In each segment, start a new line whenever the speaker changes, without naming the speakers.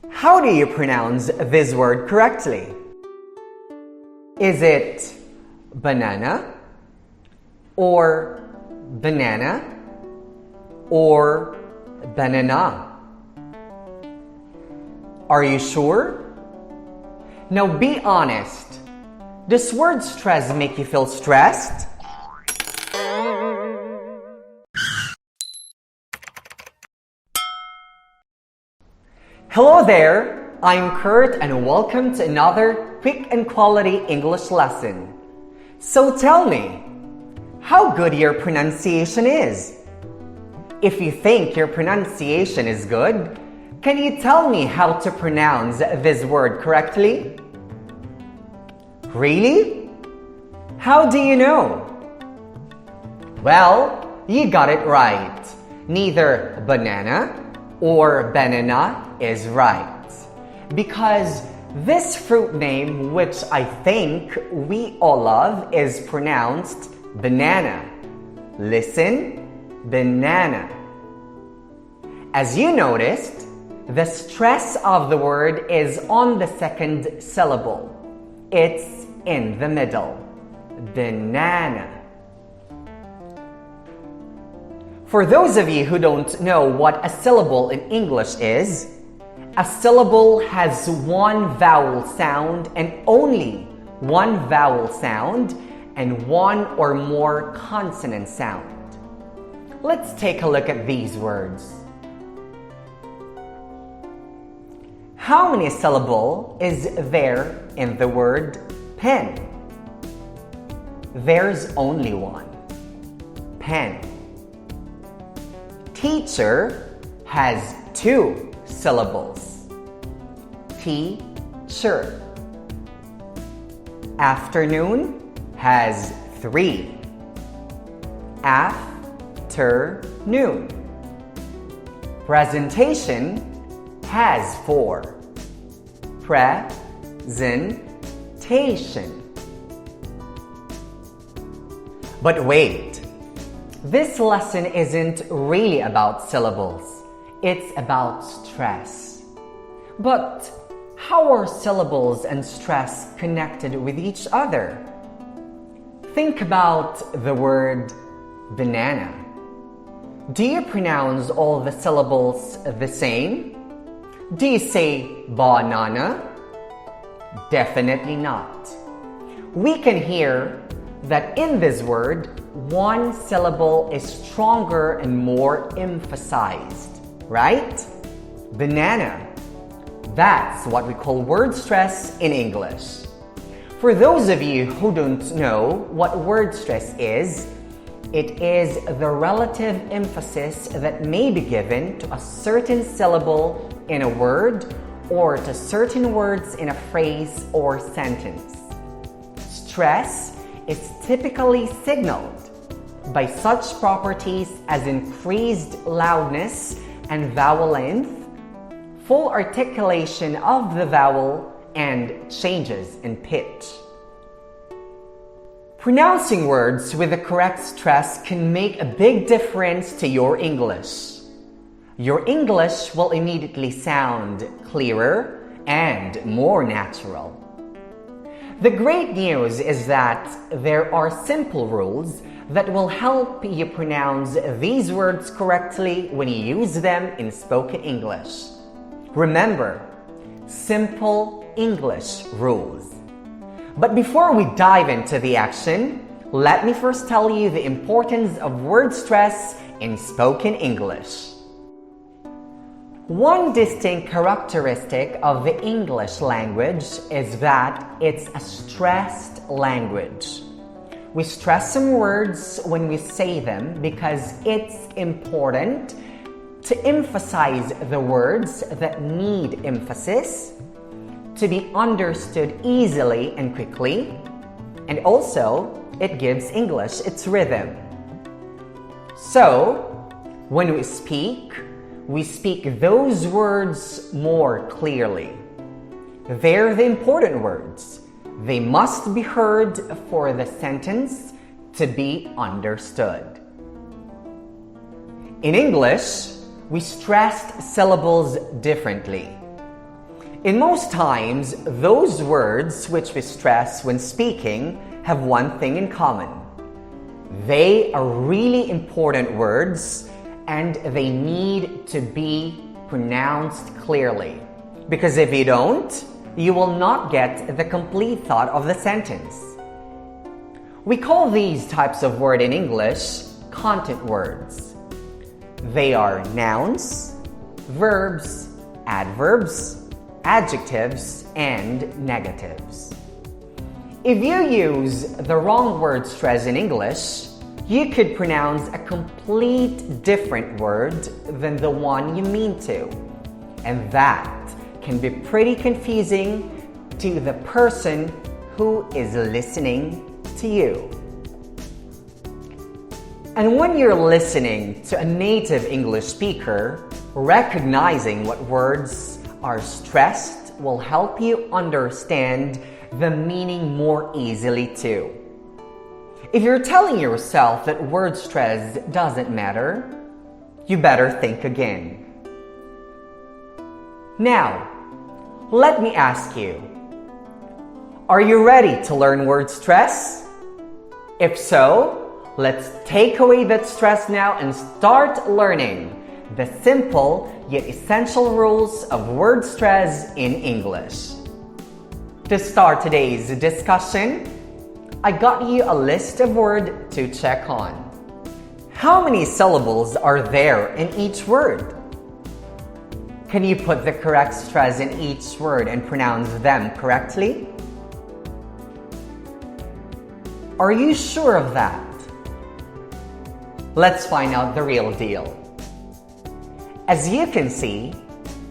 How do you pronounce this word correctly? Is it banana, or banana, or banana? Are you sure? Now be honest. Does word stress make you feel stressed? Hello there, I'm Kurt and welcome to another quick and quality English lesson. So tell me, how good your pronunciation is? If you think your pronunciation is good, can you tell me how to pronounce this word correctly? Really? How do you know? Well, you got it right. Neither banana or banana is right. Because this fruit name, which I think we all love, is pronounced banana. Listen, banana. As you noticed, the stress of the word is on the second syllable. It's in the middle. Banana. For those of you who don't know what a syllable in English is, a syllable has one vowel sound and only one vowel sound and one or more consonant sound. Let's take a look at these words. How many syllables is there in the word pen? There's only one. Pen. Teacher has two syllables. Teacher. Afternoon has three. Afternoon. Presentation has four. Presentation. But wait, this lesson isn't really about syllables. It's about stress. But how are syllables and stress connected with each other? Think about the word banana. Do you pronounce all the syllables the same? Do you say banana? Definitely not. We can hear that in this word, one syllable is stronger and more emphasized, right? Banana. That's what we call word stress in English. For those of you who don't know what word stress is, it is the relative emphasis that may be given to a certain syllable in a word or to certain words in a phrase or sentence. Stress is typically signaled by such properties as increased loudness and vowel length, full articulation of the vowel, and changes in pitch. Pronouncing words with the correct stress can make a big difference to your English. Your English will immediately sound clearer and more natural. The great news is that there are simple rules that will help you pronounce these words correctly when you use them in spoken English. Remember, simple English rules. But before we dive into the action, let me first tell you the importance of word stress in spoken English. One distinct characteristic of the English language is that it's a stressed language. We stress some words when we say them because it's important to emphasize the words that need emphasis, to be understood easily and quickly, and also it gives English its rhythm. So, when we speak those words more clearly. They're the important words. They must be heard for the sentence to be understood. In English, we stressed syllables differently. In most times, those words which we stress when speaking have one thing in common. They are really important words and they need to be pronounced clearly. Because if you don't, you will not get the complete thought of the sentence. We call these types of words in English content words. They are nouns, verbs, adverbs, adjectives, and negatives. If you use the wrong word stress in English, you could pronounce a complete different word than the one you mean to. And that can be pretty confusing to the person who is listening to you. And when you're listening to a native English speaker, recognizing what words are stressed will help you understand the meaning more easily too. If you're telling yourself that word stress doesn't matter, you better think again. Now, let me ask you, are you ready to learn word stress? If so, let's take away that stress now and start learning the simple yet essential rules of word stress in English. To start today's discussion, I got you a list of words to check on. How many syllables are there in each word? Can you put the correct stress in each word and pronounce them correctly? Are you sure of that? Let's find out the real deal. As you can see,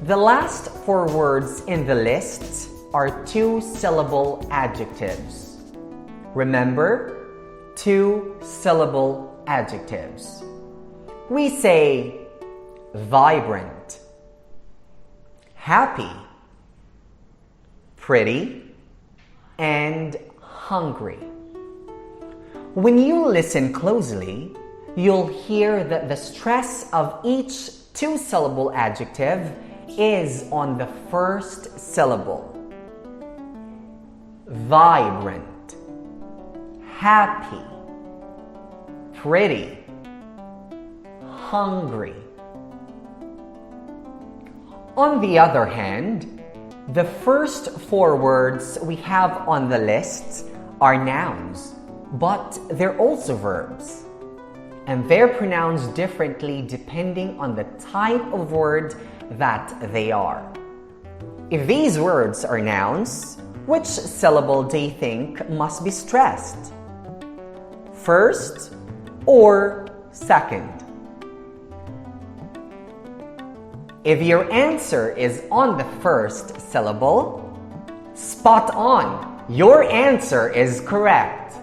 the last 4 words in the list are two-syllable adjectives. Remember, two-syllable adjectives. We say vibrant, happy, pretty, and hungry. When you listen closely, you'll hear that the stress of each two-syllable adjective is on the first syllable. Vibrant, happy, pretty, hungry. On the other hand, the first 4 words we have on the list are nouns, but they're also verbs. And they're pronounced differently depending on the type of word that they are. If these words are nouns, which syllable do you think must be stressed? First or second? If your answer is on the first syllable, spot on! Your answer is correct.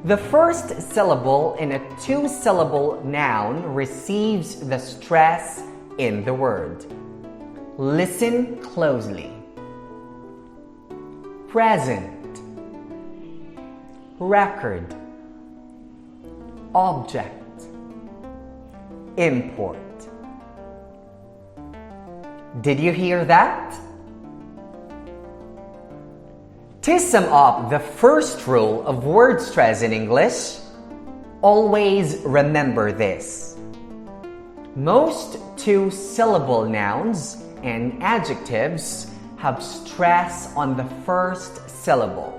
The first syllable in a two-syllable noun receives the stress in the word. Listen closely. Present, record, object, import. Did you hear that? To sum up the first rule of word stress in English, always remember this. Most two-syllable nouns and adjectives have stress on the first syllable.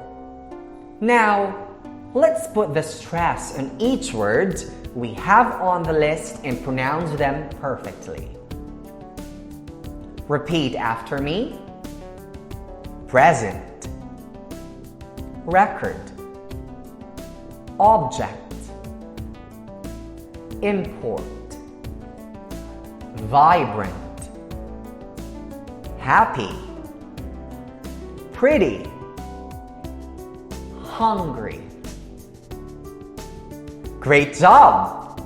Now, let's put the stress on each word we have on the list and pronounce them perfectly. Repeat after me. Present, record, object, import, vibrant, happy, pretty, hungry. Great job!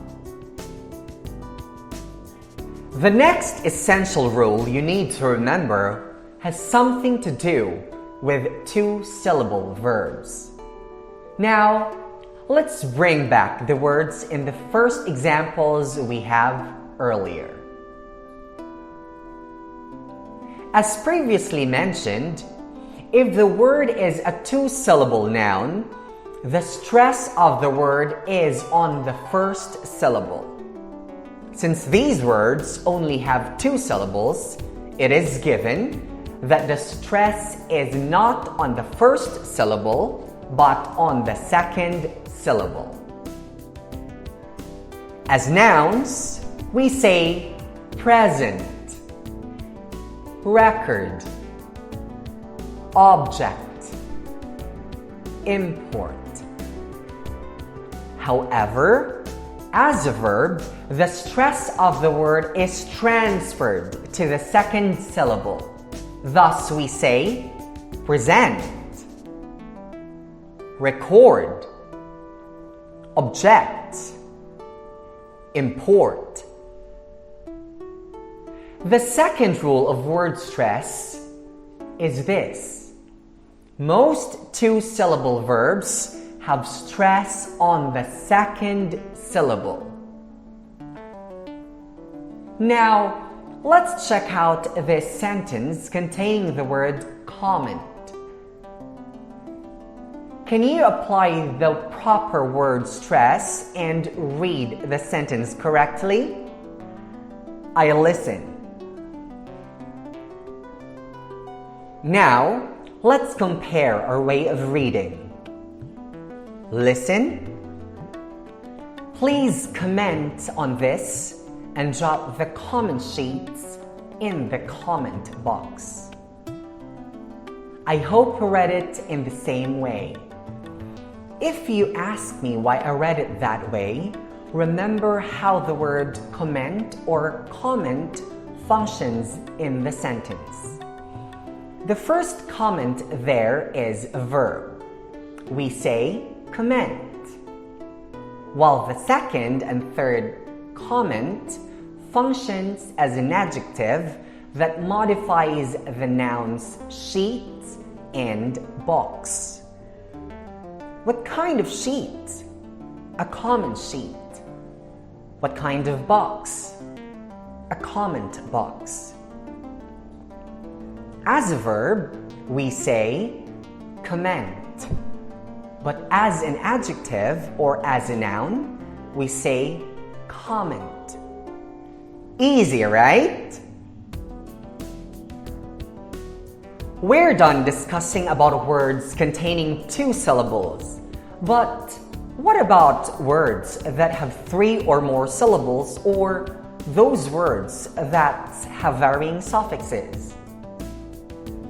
The next essential rule you need to remember has something to do with two-syllable verbs. Now, let's bring back the words in the first examples we have earlier. As previously mentioned, if the word is a two-syllable noun, the stress of the word is on the first syllable. Since these words only have two syllables, it is given that the stress is not on the first syllable, but on the second syllable. As nouns, we say present, record, object, import. However, as a verb, the stress of the word is transferred to the second syllable. Thus, we say present, record, object, import. The second rule of word stress is this: most two-syllable verbs have stress on the second syllable. Now, let's check out this sentence containing the word comment. Can you apply the proper word stress and read the sentence correctly? I listen. Now, let's compare our way of reading. Listen. Please comment on this and drop the comment sheets in the comment box. I hope you read it in the same way. If you ask me why I read it that way, remember how the word comment or comment functions in the sentence. The first comment there is a verb. We say comment, while the second and third comment functions as an adjective that modifies the nouns sheet and box. What kind of sheet? A comment sheet. What kind of box? A comment box. As a verb, we say comment. But as an adjective or as a noun, we say comment. Easy, right? We're done discussing about words containing two syllables. But what about words that have three or more syllables, or those words that have varying suffixes?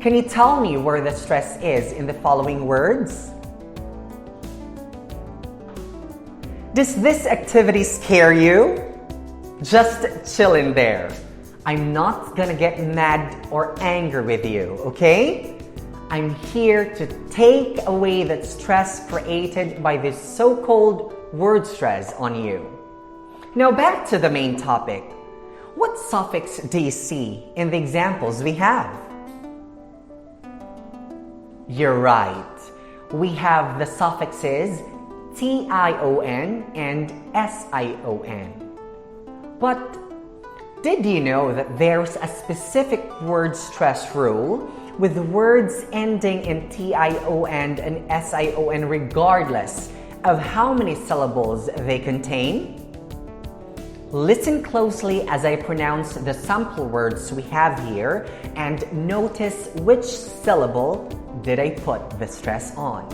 Can you tell me where the stress is in the following words? Does this activity scare you? Just chill in there. I'm not gonna get mad or angry with you, okay? I'm here to take away that stress created by this so-called word stress on you. Now back to the main topic. What suffix do you see in the examples we have? You're right. We have the suffixes tion and sion. But did you know that there's a specific word stress rule with words ending in tion and sion regardless of how many syllables they contain? Listen closely as I pronounce the sample words we have here and notice which syllable did I put the stress on.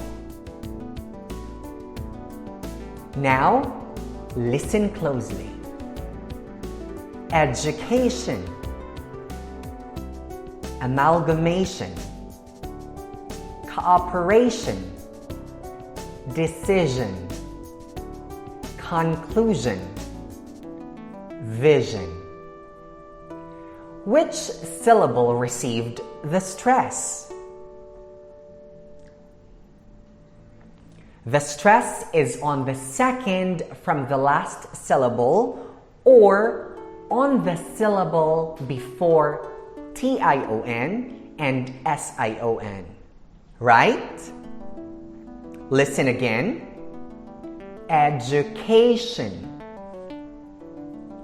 Now, listen closely. Education, amalgamation, cooperation, decision, conclusion, vision. Which syllable received the stress? The stress is on the second from the last syllable or on the syllable before tion and sion. Right? Listen again. Education,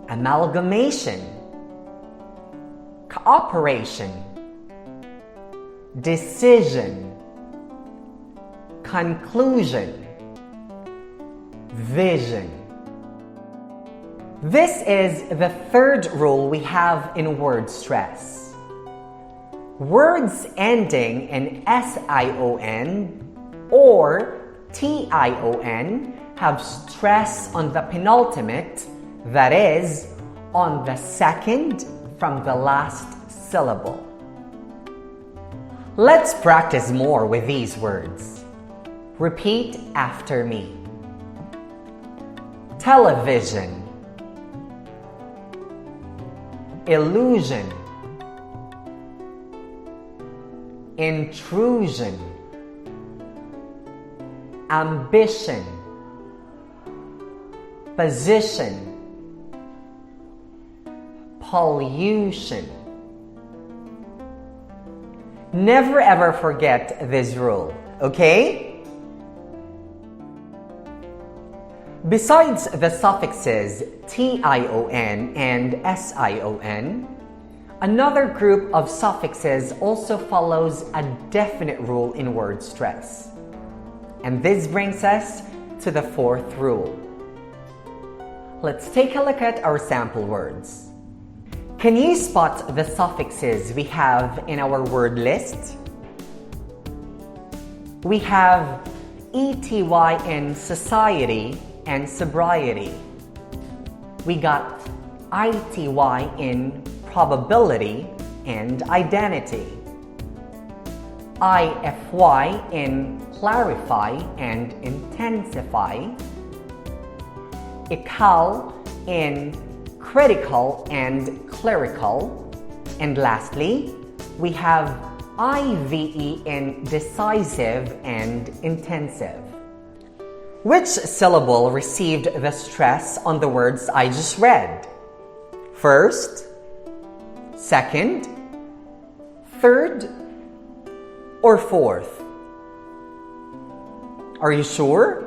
amalgamation, cooperation, decision, conclusion, vision. This is the third rule we have in word stress. Words ending in SION or TION have stress on the penultimate, that is, on the second from the last syllable. Let's practice more with these words. Repeat after me. Television, illusion, intrusion, ambition, position, pollution. Never ever forget this rule, okay? Besides the suffixes tion and sion, another group of suffixes also follows a definite rule in word stress. And this brings us to the fourth rule. Let's take a look at our sample words. Can you spot the suffixes we have in our word list? We have ety in society and sobriety. We got ity in probability and identity. Ify in clarify and intensify. Ikal in critical and clerical. And lastly, we have IVE in decisive and intensive. Which syllable received the stress on the words I just read? First, second, third, or fourth? Are you sure?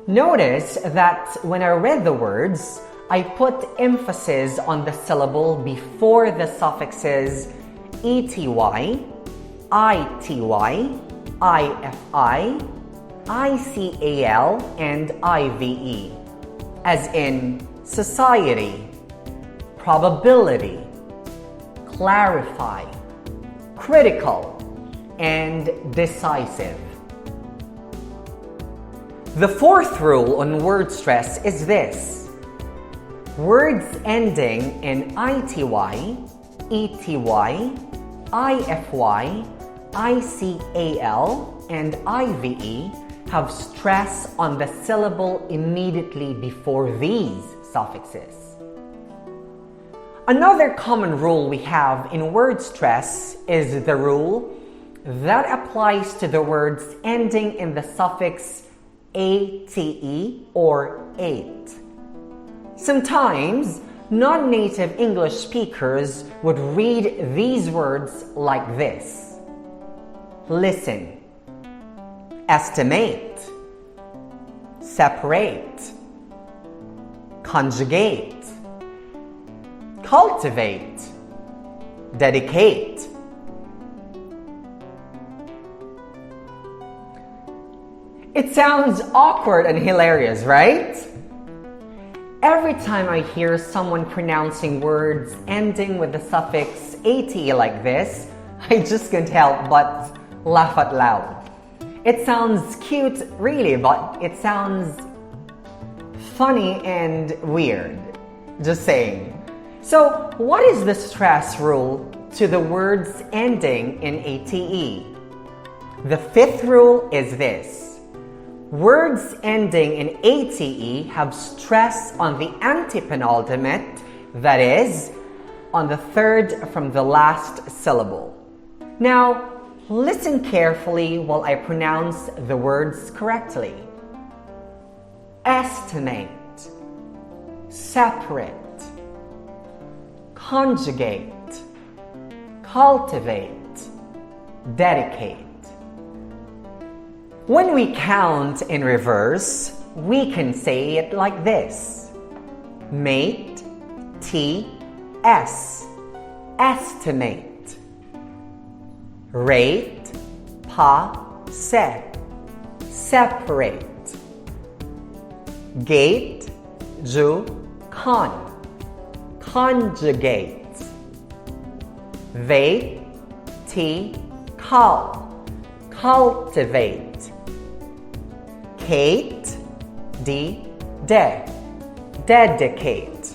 Notice that when I read the words, I put emphasis on the syllable before the suffixes ety, ity, ifi, ical, and ive, as in society, probability, clarify, critical, and decisive. The fourth rule on word stress is this. Words ending in ity, ety, ify, ical, and ive have stress on the syllable immediately before these suffixes. Another common rule we have in word stress is the rule that applies to the words ending in the suffix ate or ate. Sometimes non-native English speakers would read these words like this. Listen, estimate, separate, conjugate, cultivate, dedicate. It sounds awkward and hilarious, right? Every time I hear someone pronouncing words ending with the suffix ate like this, I just can't help but laugh out loud. It sounds cute, really, but it sounds funny and weird. Just saying. So, what is the stress rule to the words ending in ate? The fifth rule is this. Words ending in ate have stress on the antepenultimate, that is, on the third from the last syllable. Now, listen carefully while I pronounce the words correctly. Estimate, separate, conjugate, cultivate, dedicate. When we count in reverse, we can say it like this. Mate, T, S, estimate. rate, passe, separate, gate, ju, conjugate, vate, cultivate, Kate, dedicate.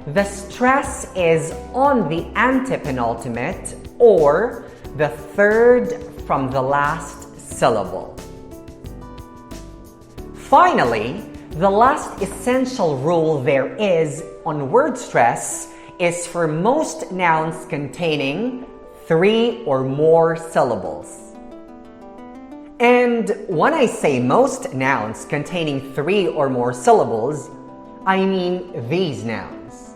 The stress is on the antepenultimate or the third from the last syllable. Finally, the last essential rule there is on word stress is for most nouns containing 3 or more syllables. And when I say most nouns containing 3 or more syllables, I mean these nouns.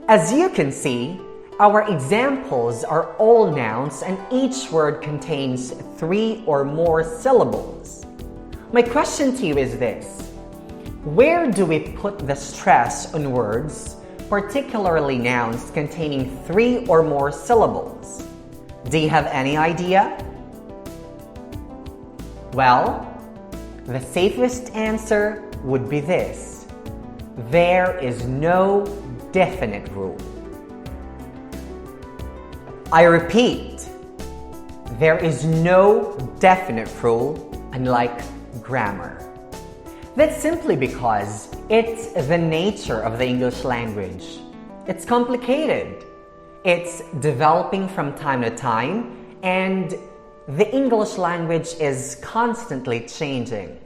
As you can see, our examples are all nouns and each word contains 3 or more syllables. My question to you is this: where do we put the stress on words, particularly nouns containing 3 or more syllables? Do you have any idea? Well, the safest answer would be this: there is no definite rule. I repeat, there is no definite rule, unlike grammar. That's simply because it's the nature of the English language. It's complicated. It's developing from time to time, and the English language is constantly changing.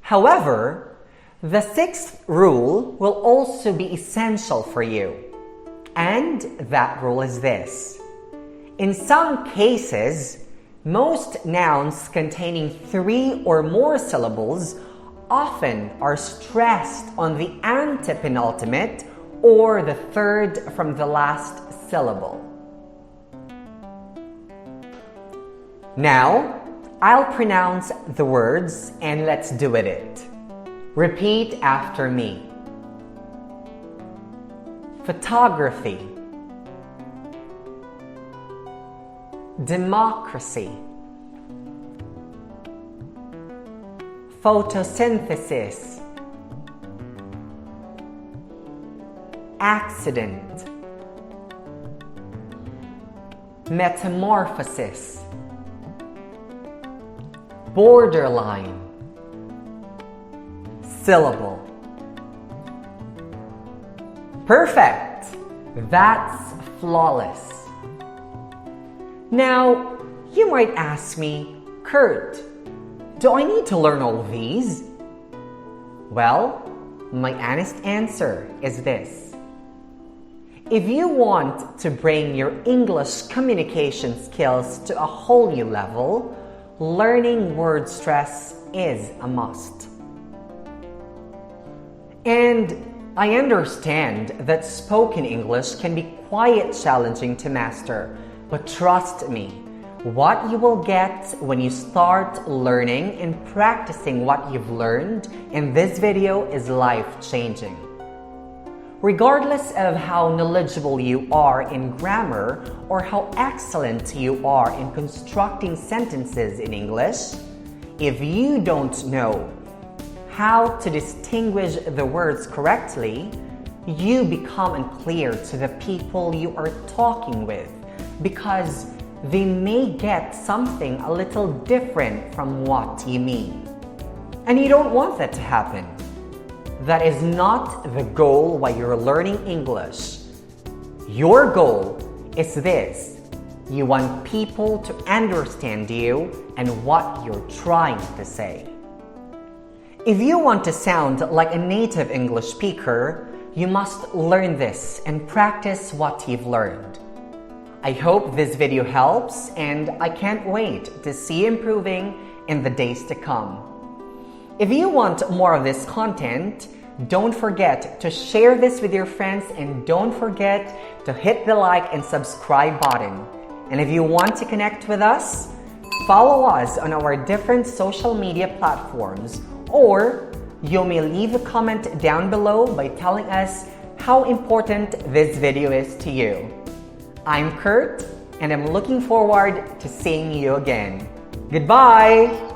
However, the 6th rule will also be essential for you, and that rule is this: in some cases, most nouns containing 3 or more syllables often are stressed on the antepenultimate or the third from the last syllable. Now, I'll pronounce the words and let's do with it. Repeat after me. Photography, democracy, photosynthesis, accident, metamorphosis, borderline, syllable. Perfect! That's flawless. Now, you might ask me, Kurt, do I need to learn all of these? Well, my honest answer is this: if you want to bring your English communication skills to a whole new level, learning word stress is a must. And I understand that spoken English can be quite challenging to master, but trust me, what you will get when you start learning and practicing what you've learned in this video is life-changing. Regardless of how knowledgeable you are in grammar or how excellent you are in constructing sentences in English, if you don't know how to distinguish the words correctly, you become unclear to the people you are talking with because they may get something a little different from what you mean. And you don't want that to happen. That is not the goal while you're learning English. Your goal is this: you want people to understand you and what you're trying to say. If you want to sound like a native English speaker, you must learn this and practice what you've learned. I hope this video helps, and I can't wait to see you improving in the days to come. If you want more of this content, don't forget to share this with your friends and don't forget to hit the like and subscribe button. And if you want to connect with us, follow us on our different social media platforms, or you may leave a comment down below by telling us how important this video is to you. I'm Kurt, and I'm looking forward to seeing you again. Goodbye!